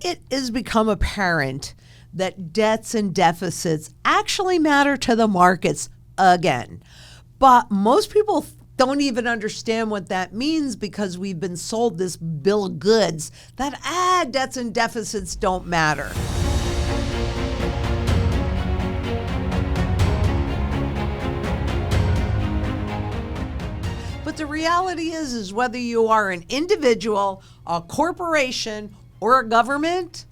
it has become apparent that debts and deficits actually matter to the markets again. But most people don't even understand what that means because we've been sold this bill of goods that debts and deficits don't matter. But the reality is whether you are an individual, a corporation, or a government,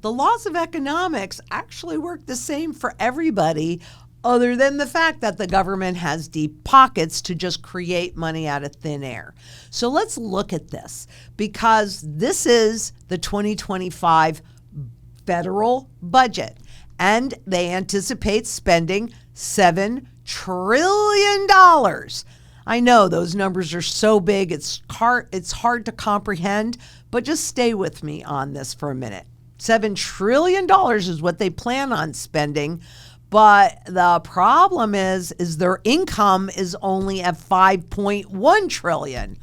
the laws of economics actually work the same for everybody, other than the fact that the government has deep pockets to just create money out of thin air. So let's look at this, because this is the 2025 federal budget, and they anticipate spending $7 trillion. I know those numbers are so big, it's hard to comprehend, but just stay with me on this for a minute. $7 trillion is what they plan on spending. But the problem is their income is only at $5.1 trillion.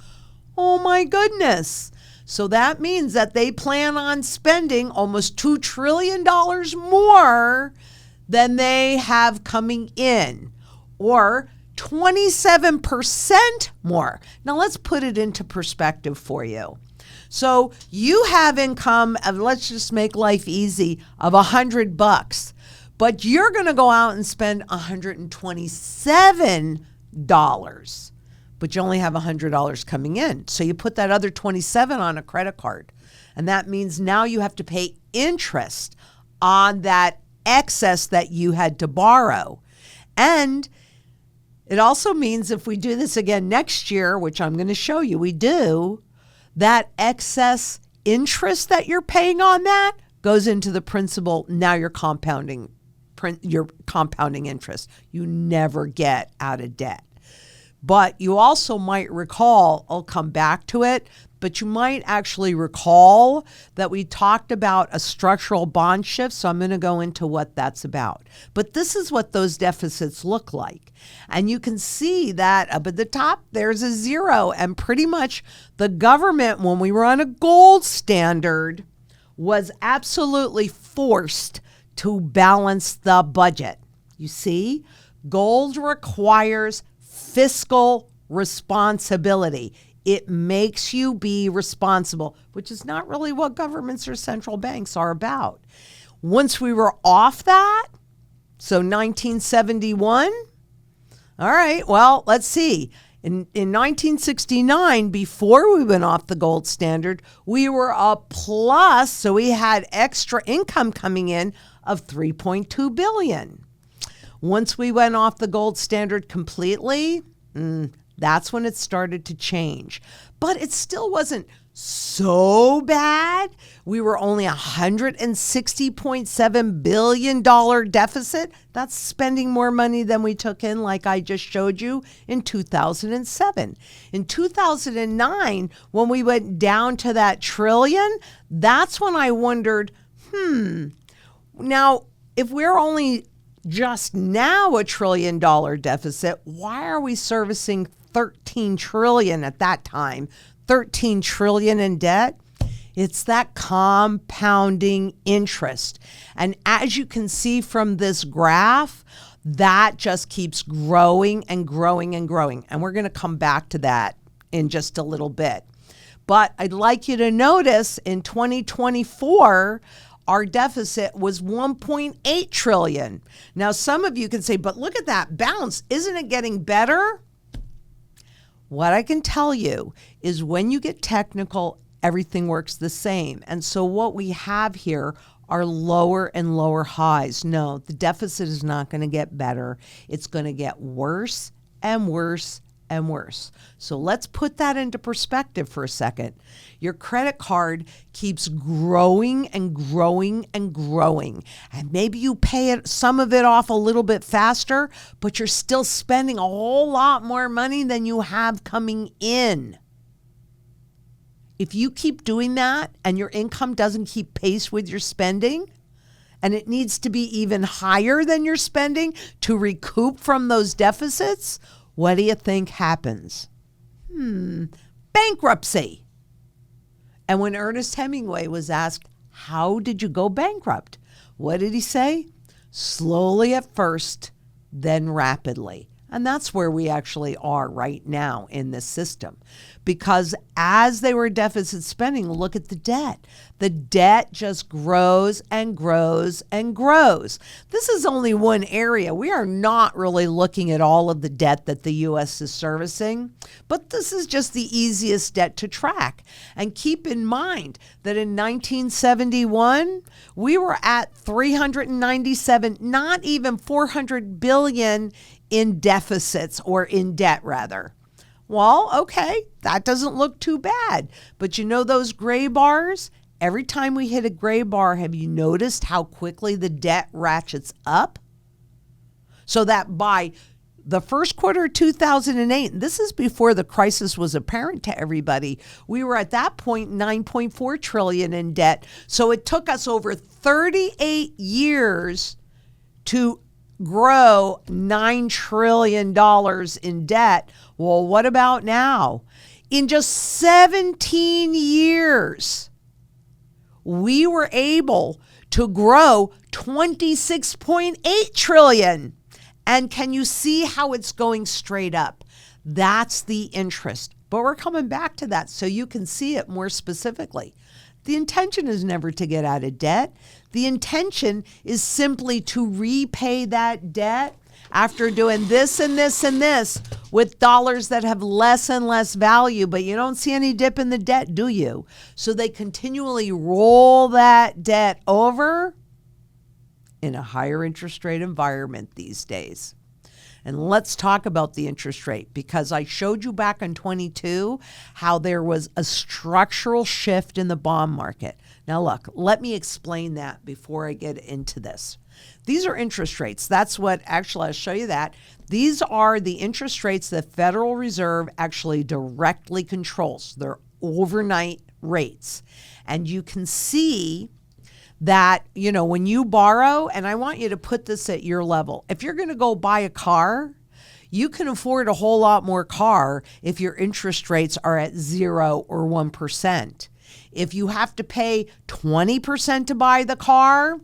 Oh my goodness. So that means that they plan on spending almost $2 trillion more than they have coming in, or 27% more. Now let's put it into perspective for you. So you have income of, let's just make life easy, of $100. But you're going to go out and spend $127, but you only have $100 coming in. So you put that other $27 on a credit card. And that means now you have to pay interest on that excess that you had to borrow. And it also means if we do this again next year, which I'm going to show you we do, that excess interest that you're paying on that goes into the principal. Now you're compounding interest. You never get out of debt. But you also might recall, I'll come back to it, but you might actually recall that we talked about a structural bond shift. So I'm going to go into what that's about. But this is what those deficits look like. And you can see that up at the top, there's a zero. And pretty much the government, when we were on a gold standard, was absolutely forced to balance the budget. You see, gold requires fiscal responsibility. It makes you be responsible, which is not really what governments or central banks are about. Once we were off that, so 1971, all right, well, let's see. In 1969, before we went off the gold standard, we were a plus, so we had extra income coming in of $3.2 billion. Once we went off the gold standard completely, that's when it started to change. But it still wasn't so bad. We were only $160.7 billion deficit. That's spending more money than we took in, like I just showed you, in 2007. In 2009, when we went down to that trillion, that's when I wondered, now, if we're only just now $1 trillion deficit, why are we servicing 13 trillion at that time? 13 trillion in debt? It's that compounding interest. And as you can see from this graph, that just keeps growing and growing and growing. And we're going to come back to that in just a little bit. But I'd like you to notice in 2024, our deficit was 1.8 trillion. Now, some of you can say, but look at that bounce. Isn't it getting better? What I can tell you is when you get technical, everything works the same. And so what we have here are lower and lower highs. No, the deficit is not going to get better. It's going to get worse and worse and worse. So let's put that into perspective for a second. Your credit card keeps growing and growing and growing. And maybe you pay some of it off a little bit faster, but you're still spending a whole lot more money than you have coming in. If you keep doing that and your income doesn't keep pace with your spending, and it needs to be even higher than your spending to recoup from those deficits, what do you think happens? Bankruptcy. And when Ernest Hemingway was asked, How did you go bankrupt? What did he say? Slowly at first, then rapidly. And that's where we actually are right now in this system. Because as they were deficit spending, look at the debt. The debt just grows and grows and grows. This is only one area. We are not really looking at all of the debt that the U.S. is servicing, but this is just the easiest debt to track. And keep in mind that in 1971, we were at 397, not even 400 billion in deficits, or in debt rather. Well, okay, that doesn't look too bad. But you know those gray bars? Every time we hit a gray bar, have you noticed how quickly the debt ratchets up? So that by the first quarter of 2008, and this is before the crisis was apparent to everybody, we were at that point 9.4 trillion in debt. So it took us over 38 years to grow $9 trillion in debt. Well, what about now? In just 17 years, we were able to grow 26.8 trillion. And can you see how it's going straight up? That's the interest. But we're coming back to that so you can see it more specifically. The intention is never to get out of debt. The intention is simply to repay that debt after doing this and this and this with dollars that have less and less value, but you don't see any dip in the debt, do you? So they continually roll that debt over in a higher interest rate environment these days. And let's talk about the interest rate, because I showed you back in 22 how there was a structural shift in the bond market. Now look, let me explain that before I get into this. These are interest rates. That's what, actually, I'll show you that. These are the interest rates that Federal Reserve actually directly controls. They're overnight rates. And you can see that, you know, when you borrow, and I want you to put this at your level. If you're going to go buy a car, you can afford a whole lot more car if your interest rates are at 0 or 1%. If you have to pay 20% to buy the car,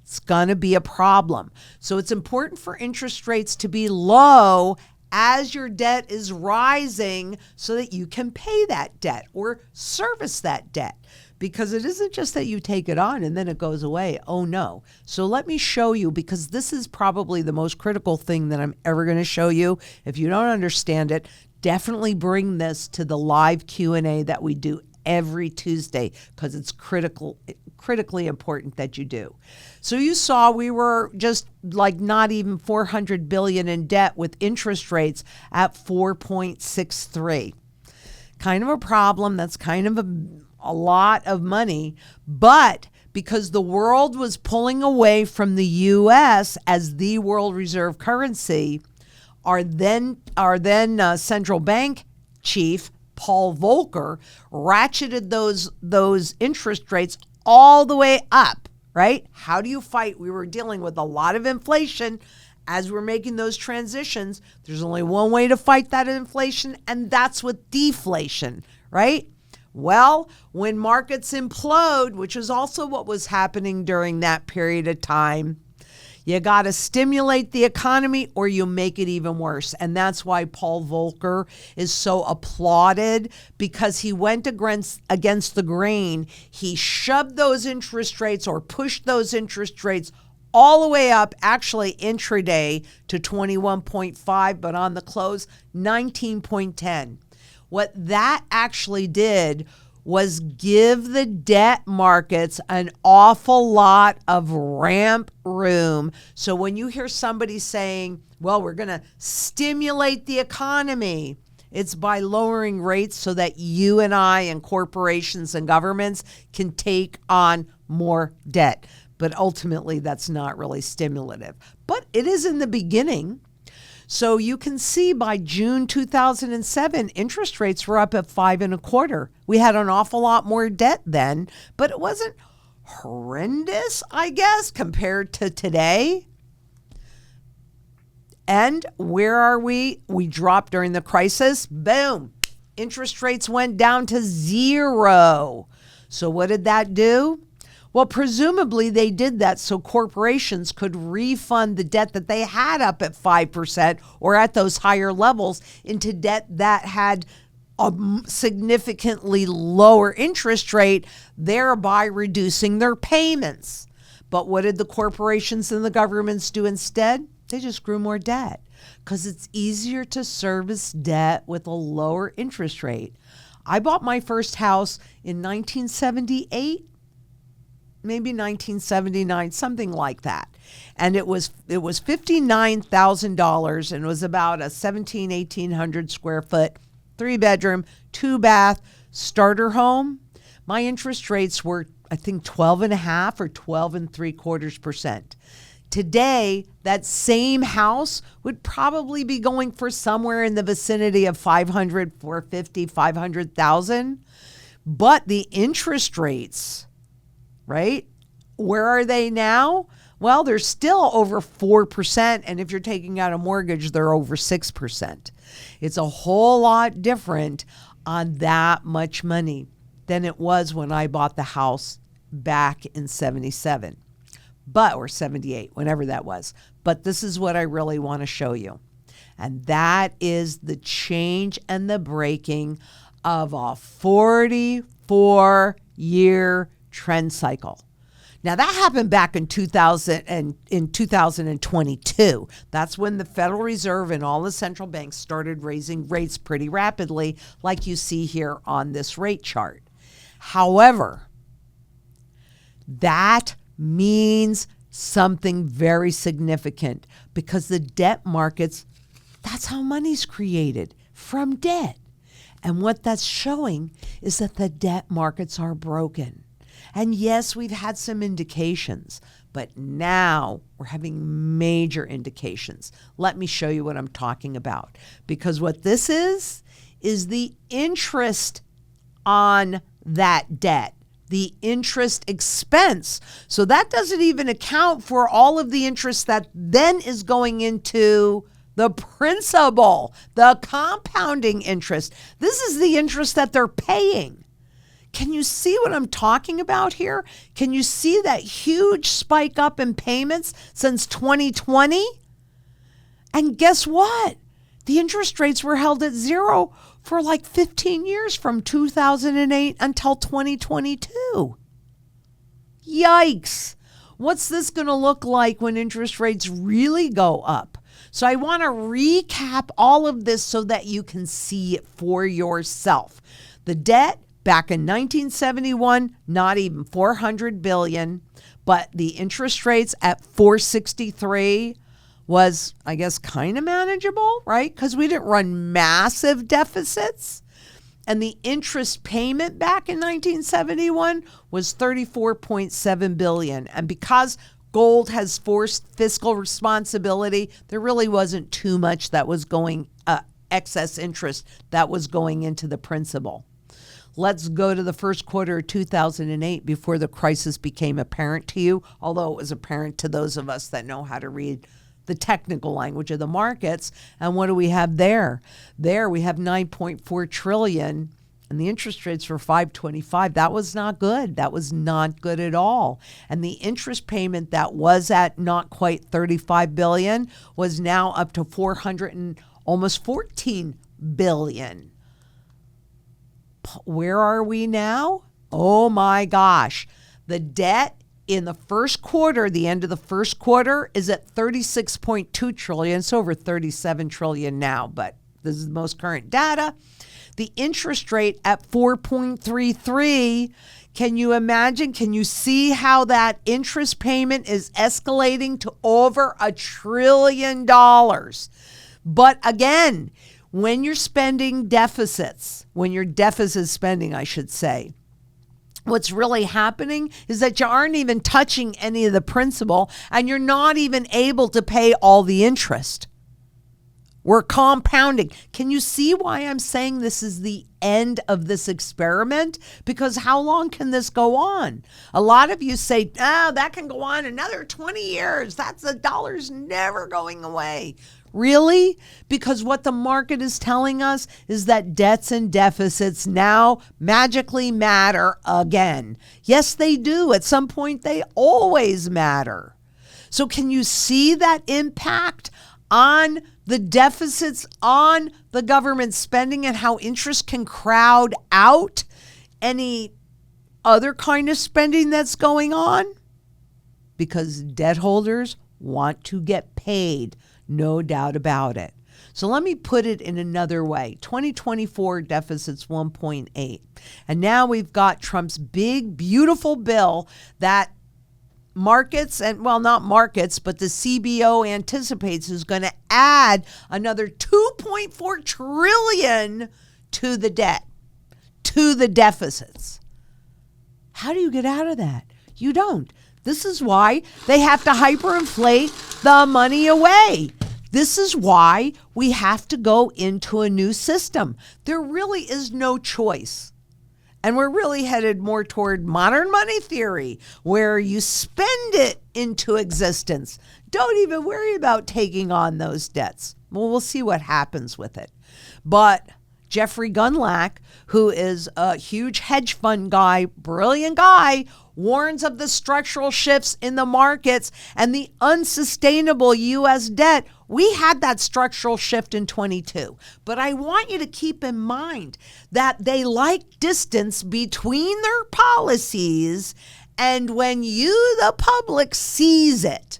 it's going to be a problem. So it's important for interest rates to be low as your debt is rising so that you can pay that debt or service that debt. Because it isn't just that you take it on and then it goes away. Oh no. So let me show you, because this is probably the most critical thing that I'm ever going to show you. If you don't understand it, definitely bring this to the live Q&A that we do every Tuesday, because it's critically important that you do. So you saw we were just like not even 400 billion in debt with interest rates at 4.63. Kind of a problem. That's kind of a lot of money, but because the world was pulling away from the U.S. as the world reserve currency, our then central bank chief, Paul Volcker, ratcheted those interest rates all the way up, right? How do you fight? We were dealing with a lot of inflation as we're making those transitions. There's only one way to fight that inflation, and that's with deflation, right? Well, when markets implode, which is also what was happening during that period of time, you got to stimulate the economy or you make it even worse. And that's why Paul Volcker is so applauded, because he went against the grain. He shoved those interest rates or pushed those interest rates all the way up, actually intraday to 21.5, but on the close, 19.10. What that actually did was give the debt markets an awful lot of ramp room. So when you hear somebody saying, well, we're going to stimulate the economy, it's by lowering rates so that you and I and corporations and governments can take on more debt. But ultimately, that's not really stimulative. But it is in the beginning. So you can see by June 2007, interest rates were up at 5.25. We had an awful lot more debt then, but it wasn't horrendous, I guess, compared to today. And where are we? We dropped during the crisis. Boom. Interest rates went down to 0. So what did that do? Well, presumably they did that so corporations could refund the debt that they had up at 5% or at those higher levels into debt that had a significantly lower interest rate, thereby reducing their payments. But what did the corporations and the governments do instead? They just grew more debt because it's easier to service debt with a lower interest rate. I bought my first house in 1978. Maybe 1979, something like that. And it was $59,000 and it was about a 1800 square foot, 3-bedroom, 2-bath starter home. My interest rates were, I think, 12.5 or 12.75%. Today, that same house would probably be going for somewhere in the vicinity of 500, 450, 500,000. But the interest rates, right? Where are they now? Well, they're still over 4%. And if you're taking out a mortgage, they're over 6%. It's a whole lot different on that much money than it was when I bought the house back in 77, or 78, whenever that was. But this is what I really want to show you. And that is the change and the breaking of a 44-year trend cycle. Now that happened back in 2022. That's when the Federal Reserve and all the central banks started raising rates pretty rapidly, like you see here on this rate chart. However, that means something very significant because the debt markets, that's how money's created, from debt. And what that's showing is that the debt markets are broken. And yes, we've had some indications, but now we're having major indications. Let me show you what I'm talking about. Because what this is the interest on that debt, the interest expense. So that doesn't even account for all of the interest that then is going into the principal, the compounding interest. This is the interest that they're paying. Can you see what I'm talking about here? Can you see that huge spike up in payments since 2020? And guess what? The interest rates were held at zero for like 15 years from 2008 until 2022. Yikes. What's this going to look like when interest rates really go up? So I want to recap all of this so that you can see it for yourself. The debt back in 1971, not even $400 billion, but the interest rates at 463 was, I guess, kind of manageable, right? Because we didn't run massive deficits. And the interest payment back in 1971 was $34.7 billion. And because gold has forced fiscal responsibility, there really wasn't too much that was going, excess interest that was going into the principal. Let's go to the first quarter of 2008 before the crisis became apparent to you, although it was apparent to those of us that know how to read the technical language of the markets. And what do we have there? There we have 9.4 trillion and the interest rates were 5.25. That was not good. That was not good at all. And the interest payment that was at not quite 35 billion was now up to 400 and almost 14 billion. Where are we now? Oh my gosh. The debt in the first quarter, the end of the first quarter, is at 36.2 trillion. It's over 37 trillion now, but this is the most current data. The interest rate at 4.33. Can you imagine? Can you see how that interest payment is escalating to over $1 trillion? But again, when you're spending deficits, when you're deficit spending, I should say, what's really happening is that you aren't even touching any of the principal and you're not even able to pay all the interest. We're compounding. Can you see why I'm saying this is the end of this experiment? Because how long can this go on? A lot of you say, that can go on another 20 years. The dollar's never going away. Really? Because what the market is telling us is that debts and deficits now magically matter again. Yes, they do. At some point, they always matter. So can you see that impact on the deficits, on the government spending, and how interest can crowd out any other kind of spending that's going on? Because debt holders want to get paid. No doubt about it. So let me put it in another way. 2024 deficit's 1.8. And now we've got Trump's big, beautiful bill that markets, and well, not markets, but the CBO anticipates is going to add another 2.4 trillion to the debt, to the deficits. How do you get out of that? You don't. This is why they have to hyperinflate the money away. This is why we have to go into a new system. There really is no choice. And we're really headed more toward modern money theory, where you spend it into existence. Don't even worry about taking on those debts. Well, we'll see what happens with it. But Jeffrey Gundlach, who is a huge hedge fund guy, brilliant guy, warns of the structural shifts in the markets and the unsustainable U.S. debt. We had that structural shift in 22. But I want you to keep in mind that they like distance between their policies, and when you, the public, sees it.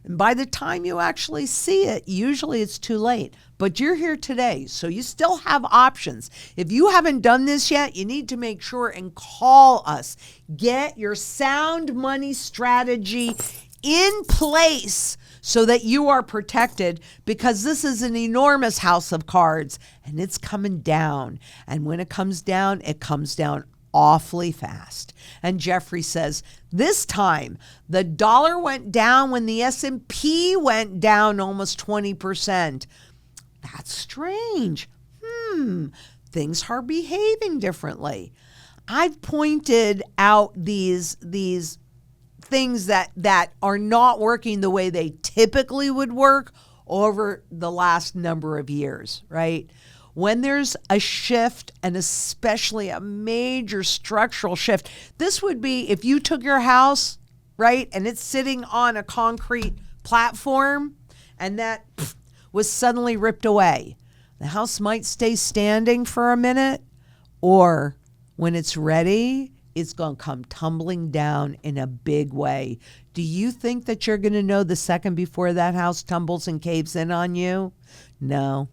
And by the time you actually see it, usually it's too late. But you're here today, so you still have options. If you haven't done this yet, you need to make sure and call us. Get your sound money strategy in place so that you are protected, because this is an enormous house of cards and it's coming down. And when it comes down awfully fast. And Jeffrey says, this time the dollar went down when the S&P went down almost 20%. That's strange. Things are behaving differently. I've pointed out these things that are not working the way they typically would work over the last number of years, right? When there's a shift, and especially a major structural shift, this would be if you took your house, right, and it's sitting on a concrete platform and that was suddenly ripped away. The house might stay standing for a minute, or when it's ready, it's going to come tumbling down in a big way. Do you think that you're going to know the second before that house tumbles and caves in on you? No.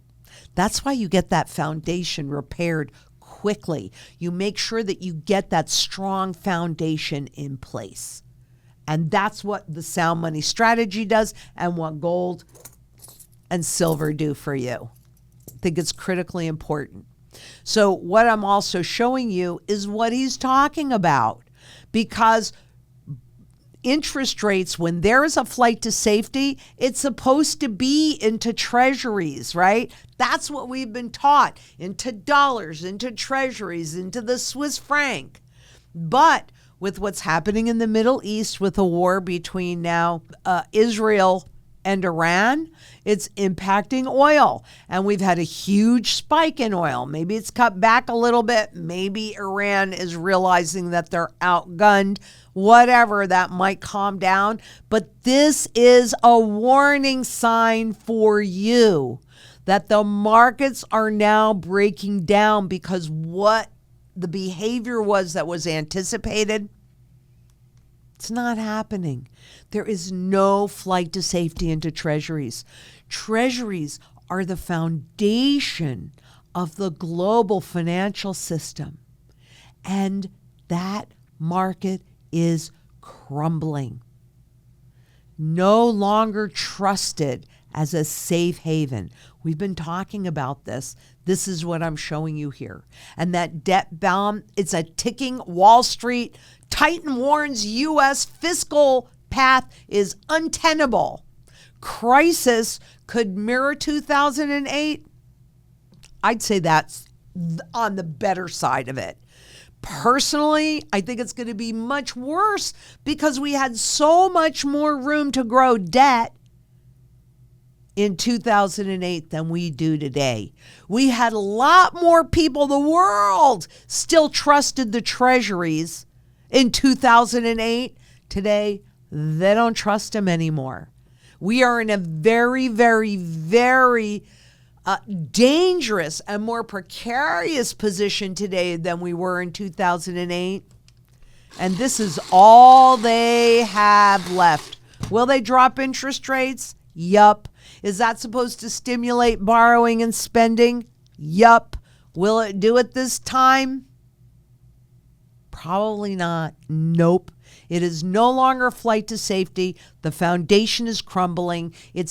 That's why you get that foundation repaired quickly. You make sure that you get that strong foundation in place. And that's what the sound money strategy does, and what gold and silver do for you. I think it's critically important. So what I'm also showing you is what he's talking about, because interest rates, when there is a flight to safety, it's supposed to be into treasuries, right? That's what we've been taught, into dollars, into treasuries, into the Swiss franc. But with what's happening in the Middle East, with a war between now Israel and Iran, it's impacting oil. And we've had a huge spike in oil. Maybe it's cut back a little bit. Maybe Iran is realizing that they're outgunned. Whatever, that might calm down. But this is a warning sign for you that the markets are now breaking down, because what the behavior was that was anticipated, it's not happening. There is no flight to safety into treasuries. Treasuries are the foundation of the global financial system. And that market is crumbling. No longer trusted as a safe haven. We've been talking about this. This is what I'm showing you here. And that debt bomb, it's a ticking Wall Street. Titan warns U.S. fiscal path is untenable. Crisis could mirror 2008. I'd say that's on the better side of it. Personally, I think it's going to be much worse, because we had so much more room to grow debt in 2008 than we do today. We had a lot more people. The world still trusted the treasuries in 2008. Today, they don't trust them anymore. We are in a very, very, very dangerous and more precarious position today than we were in 2008. And this is all they have left. Will they drop interest rates? Yup. Is that supposed to stimulate borrowing and spending? Yup. Will it do it this time? Probably not. Nope. It is no longer a flight to safety. The foundation is crumbling. It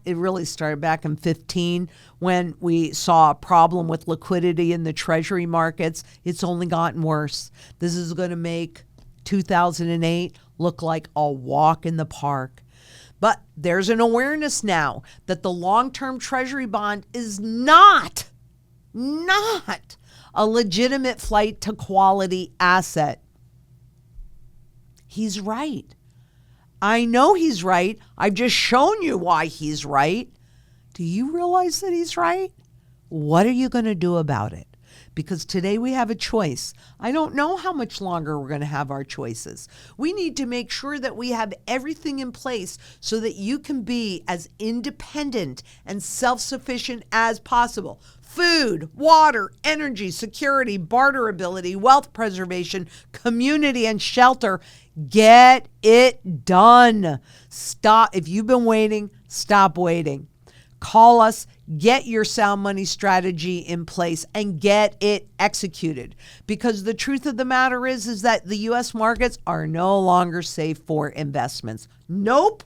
really started back in 15 when we saw a problem with liquidity in the treasury markets. It's only gotten worse. This is going to make 2008 look like a walk in the park. But there's an awareness now that the long-term treasury bond is not a legitimate flight to quality asset. He's right. I know he's right. I've just shown you why he's right. Do you realize that he's right? What are you going to do about it? Because today we have a choice. I don't know how much longer we're going to have our choices. We need to make sure that we have everything in place so that you can be as independent and self-sufficient as possible. Food, water, energy, security, barterability, wealth preservation, community, and shelter. Get it done. Stop. If you've been waiting, stop waiting. Call us, get your sound money strategy in place, and get it executed. Because the truth of the matter is that the U.S. markets are no longer safe for investments. Nope.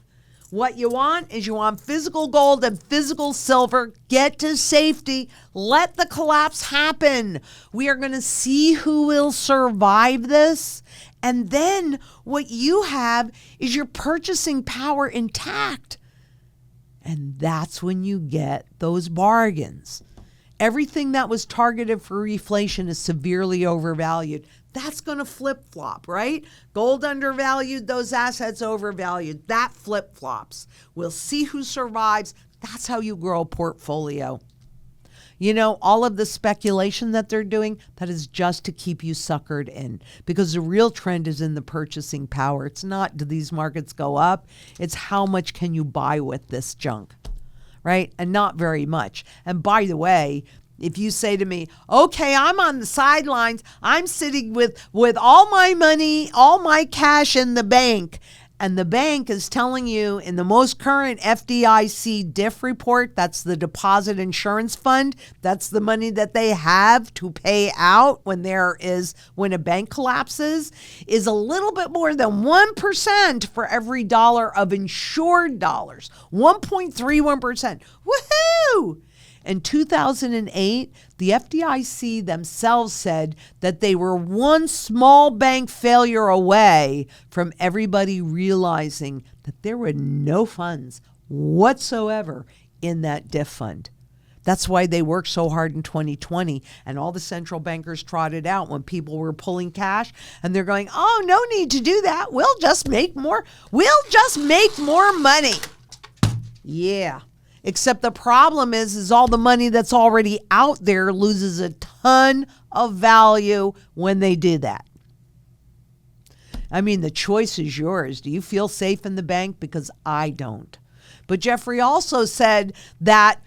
What you want is physical gold and physical silver. Get to safety. Let the collapse happen. We are going to see who will survive this. And then what you have is your purchasing power intact. And that's when you get those bargains. Everything that was targeted for reflation is severely overvalued. That's going to flip-flop, right? Gold undervalued, those assets overvalued. That flip-flops. We'll see who survives. That's how you grow a portfolio. You know, all of the speculation that they're doing, that is just to keep you suckered in. Because the real trend is in the purchasing power. It's not, do these markets go up? It's how much can you buy with this junk, right? And not very much. And by the way, if you say to me, okay, I'm on the sidelines, I'm sitting with all my money, all my cash in the bank, and the bank is telling you in the most current FDIC DIF report, that's the Deposit Insurance Fund, that's the money that they have to pay out when a bank collapses, is a little bit more than 1% for every dollar of insured dollars. 1.31%. Woohoo! In 2008, the FDIC themselves said that they were one small bank failure away from everybody realizing that there were no funds whatsoever in that DIF fund. That's why they worked so hard in 2020, and all the central bankers trotted out when people were pulling cash, and they're going, oh, no need to do that. We'll just make more money. Yeah. Except the problem is all the money that's already out there loses a ton of value when they do that. I mean, the choice is yours. Do you feel safe in the bank? Because I don't. But Jeffrey also said that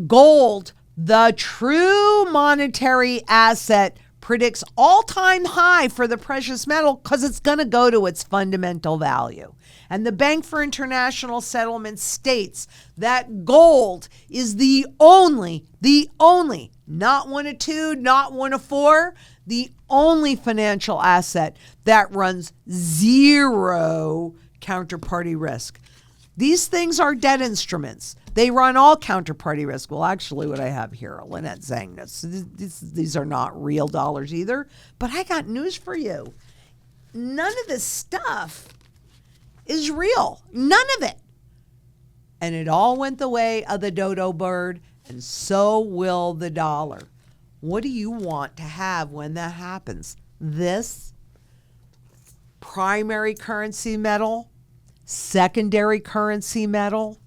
gold, the true monetary asset, predicts all-time high for the precious metal because it's going to go to its fundamental value. And the Bank for International Settlements states that gold is the only, not one of two, not one of four, the only financial asset that runs zero counterparty risk. These things are debt instruments. They run all counterparty risk. Well, actually, what I have here, Lynette Zang, these are not real dollars either. But I got news for you. None of this stuff is real. None of it. And it all went the way of the dodo bird, and so will the dollar. What do you want to have when that happens? This primary currency metal, secondary currency metal,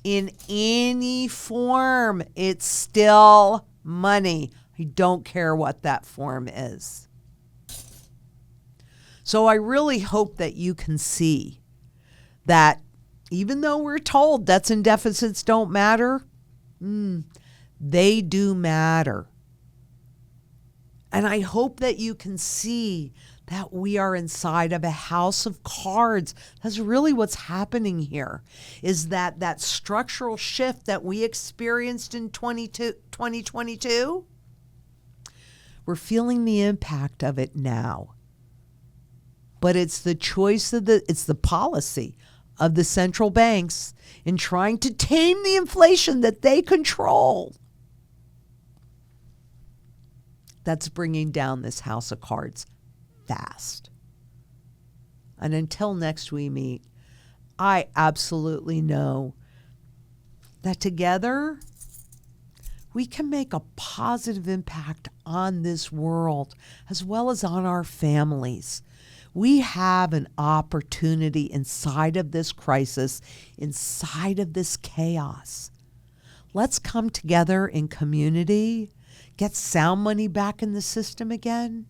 in any form, it's still money. I don't care what that form is. So I really hope that you can see that even though we're told debts and deficits don't matter, they do matter. And I hope that you can see that we are inside of a house of cards. That's really what's happening here, is that structural shift that we experienced in 2022, we're feeling the impact of it now. But it's the choice of it's the policy of the central banks in trying to tame the inflation that they control that's bringing down this house of cards fast. And until next we meet, I absolutely know that together we can make a positive impact on this world as well as on our families. We have an opportunity inside of this crisis, inside of this chaos. Let's come together in community, get sound money back in the system again,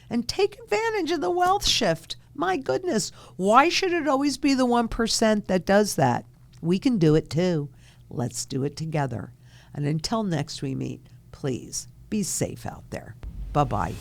and take advantage of the wealth shift. My goodness, why should it always be the 1% that does that? We can do it too. Let's do it together. And until next we meet, please be safe out there. Bye-bye.